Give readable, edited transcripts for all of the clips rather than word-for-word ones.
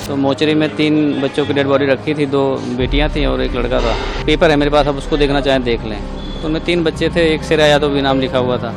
तो मोचरी में 3 बच्चों की डेड बॉडी रखी थी, 2 बेटियां थीं और एक लड़का था। पेपर है मेरे पास, अब उसको देखना चाहें देख लें। तो उनमें 3 बच्चे थे, एक श्रेया यादव भी नाम लिखा हुआ था।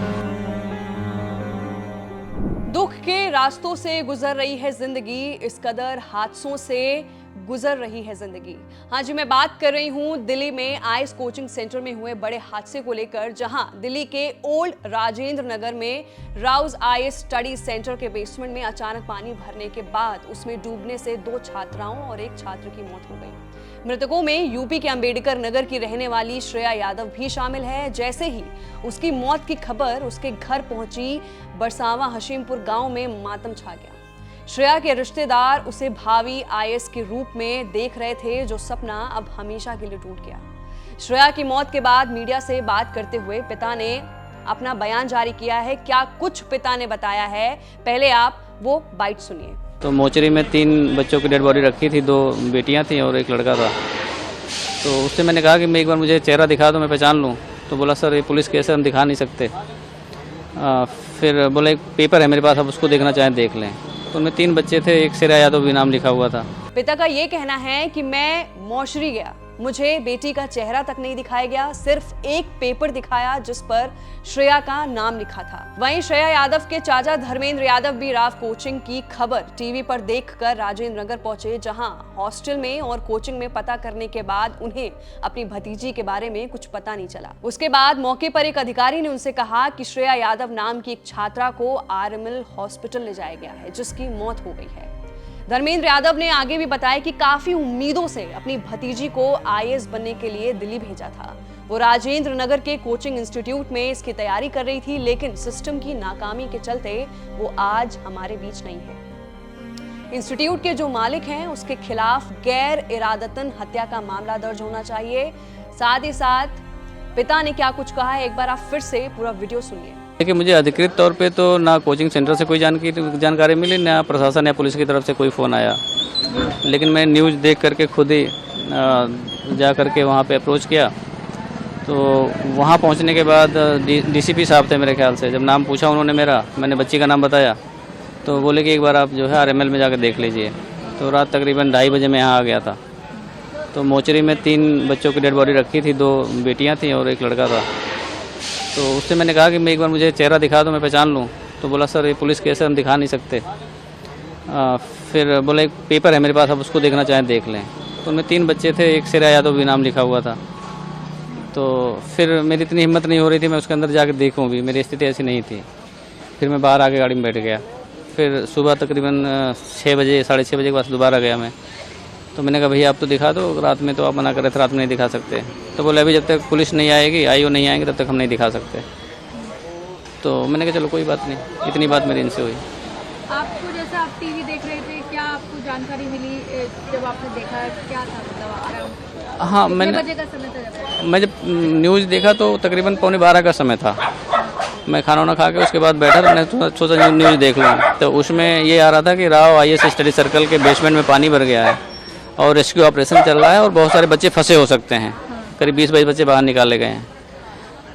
दुख के रास्तों से गुजर रही है जिंदगी, इस कदर हादसों से गुजर रही है जिंदगी। हाँ जी, मैं बात कर रही हूँ दिल्ली में आईएएस कोचिंग सेंटर में हुए बड़े हादसे को लेकर, जहां दिल्ली के ओल्ड राजेंद्र नगर में राउज आईएएस स्टडी सेंटर के बेसमेंट में अचानक पानी भरने के बाद उसमें डूबने से 2 छात्राओं और 1 छात्र की मौत हो गई। मृतकों में यूपी के अंबेडकर नगर की रहने वाली श्रेया यादव भी शामिल है। जैसे ही उसकी मौत की खबर उसके घर पहुंची, बरसावा हशीमपुर गांव में मातम छा गया। श्रेया के रिश्तेदार उसे भावी आईएएस के रूप में देख रहे थे, जो सपना अब हमेशा के लिए टूट गया। श्रेया की मौत के बाद मीडिया से बात करते हुए पिता ने अपना बयान जारी किया है। क्या कुछ पिता ने बताया है, पहले आप वो बाइट सुनिए। तो मोचरी में 3 बच्चों की डेड बॉडी रखी थी, 2 बेटियां थीं और एक लड़का था। तो उससे मैंने कहा कि मैं एक बार मुझे चेहरा दिखा दो, मैं पहचान लूँ। तो बोला सर ये पुलिस केस है, हम दिखा नहीं सकते। फिर बोला एक पेपर है मेरे पास, अब उसको देखना चाहें देख लें। तो उनमें 3 बच्चे थे, एक श्रेया यादव भी नाम लिखा हुआ था। पिता का ये कहना है कि मैं मोचरी गया, मुझे बेटी का चेहरा तक नहीं दिखाया गया, सिर्फ एक पेपर दिखाया जिस पर श्रेया का नाम लिखा था। वहीं श्रेया यादव के चाचा धर्मेंद्र यादव भी राव कोचिंग की खबर टीवी पर देखकर राजेंद्र नगर पहुंचे, जहां हॉस्टल में और कोचिंग में पता करने के बाद उन्हें अपनी भतीजी के बारे में कुछ पता नहीं चला। उसके बाद मौके पर एक अधिकारी ने उनसे कहा कि श्रेया यादव नाम की एक छात्रा को आरएमएल हॉस्पिटल ले जाया गया है, जिसकी मौत हो गई है। धर्मेंद्र यादव ने आगे भी बताया कि काफी उम्मीदों से अपनी भतीजी को आईएएस बनने के लिए दिल्ली भेजा था। वो राजेंद्र नगर के कोचिंग इंस्टीट्यूट में इसकी तैयारी कर रही थी, लेकिन सिस्टम की नाकामी के चलते वो आज हमारे बीच नहीं है। इंस्टीट्यूट के जो मालिक हैं उसके खिलाफ गैर इरादतन हत्या का मामला दर्ज होना चाहिए। साथ ही साथ पिता ने क्या कुछ कहा है, एक बार आप फिर से पूरा वीडियो सुनिए। देखिए, मुझे अधिकृत तौर पे तो ना कोचिंग सेंटर से कोई जानकारी मिली, ना प्रशासन या पुलिस की तरफ से कोई फ़ोन आया। लेकिन मैं न्यूज़ देख करके खुद ही जा करके वहाँ पे अप्रोच किया। तो वहाँ पहुँचने के बाद डीसीपी साहब थे मेरे ख्याल से। जब नाम पूछा उन्होंने मेरा, मैंने बच्ची का नाम बताया, तो बोले कि एक बार आप जो है आरएमएल में जाकर देख लीजिए। तो रात तकरीबन 2:30 बजे मैं यहाँ आ गया था। तो मोचरी में 3 बच्चों की डेड बॉडी रखी थी, 2 बेटियाँ थीं और एक लड़का था। तो उससे मैंने कहा कि मैं एक बार मुझे चेहरा दिखा दो, मैं पहचान लूँ। तो बोला सर ये पुलिस केस है, हम दिखा नहीं सकते। फिर बोला एक पेपर है मेरे पास, अब उसको देखना चाहें देख लें। तो उनमें 3 बच्चे थे, एक श्रेया यादव भी नाम लिखा हुआ था। तो फिर मेरी इतनी हिम्मत नहीं हो रही थी मैं उसके अंदर जाकर देखूँ भी, मेरी स्थिति ऐसी नहीं थी। फिर मैं बाहर आके गाड़ी में बैठ गया। फिर सुबह तकरीबन 6 बजे, 6:30 बजे के बाद दोबारा गया मैं। तो मैंने कहा भैया आप तो दिखा दो, रात में तो आप मना कर रहे थे, रात में नहीं दिखा सकते। तो बोले अभी जब तक पुलिस नहीं आएगी, आईओ नहीं आएंगे, तब तक हम नहीं दिखा सकते। तो मैंने कहा चलो कोई बात नहीं, इतनी बात मेरी इनसे हुई। आपको जैसा आप टीवी देख रहे थे, क्या आपको जानकारी मिली जब आपने देखा, क्या था मतलब? हाँ, कितने बजे का समय था मैं जब न्यूज़ देखा तो तकरीबन 11:15 का समय था। मैं खाना वाना खा के उसके बाद बैठा, तो मैंने सोचा न्यूज़ देख लूँ। तो उसमें ये आ रहा था कि राव आईएएस स्टडी सर्कल के बेसमेंट में पानी भर गया है और रेस्क्यू ऑपरेशन चल रहा है और बहुत सारे बच्चे फंसे हो सकते हैं। करीब 20-22 बच्चे बाहर निकाले गए हैं।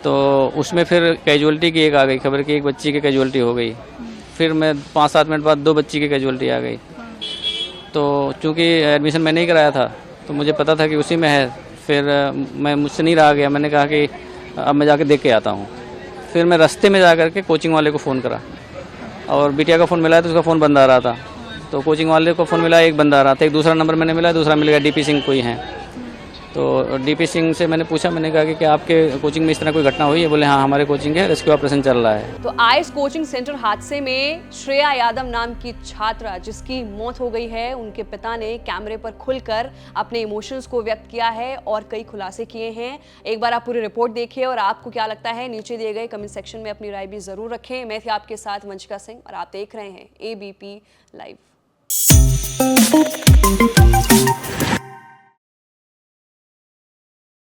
तो उसमें फिर कैजुअलिटी की एक आ गई खबर कि एक बच्ची की कैजुअलिटी हो गई। फिर मैं 5-7 मिनट बाद 2 बच्ची की कैजुअलिटी आ गई। तो चूँकि एडमिशन मैं नहीं कराया था तो मुझे पता था कि उसी में है। फिर मैं मुझसे नहीं रहा गया, मैंने कहा कि अब मैं जाके देख के आता हूँ। फिर मैं रास्ते में जा कर के कोचिंग वाले को फ़ोन करा और बिटिया का फ़ोन मिला तो उसका फ़ोन बंद आ रहा था। तो कोचिंग वाले को फ़ोन मिला, एक बंदा आ रहा था। एक दूसरा नंबर मैंने मिला, दूसरा मिल गया डीपी सिंह कोई हैं। तो डीपी सिंह से मैंने पूछा, मैंने कहा कि क्या आपके कोचिंग में इस तरह कोई घटना हुई है? बोले हाँ हमारे कोचिंग है, रेस्क्यू ऑपरेशन चल रहा है। तो आईएएस कोचिंग सेंटर हादसे में श्रेया यादव नाम की छात्रा जिसकी मौत हो गई है, उनके पिता ने कैमरे पर खुलकर अपने इमोशंस को व्यक्त किया है और कई खुलासे किए हैं। एक बार आप पूरी रिपोर्ट देखिए और आपको क्या लगता है नीचे दिए गए कमेंट सेक्शन में अपनी राय भी जरूर रखें। मैं थी आपके साथ वंशिका सिंह और आप देख रहे हैं एबीपी लाइव।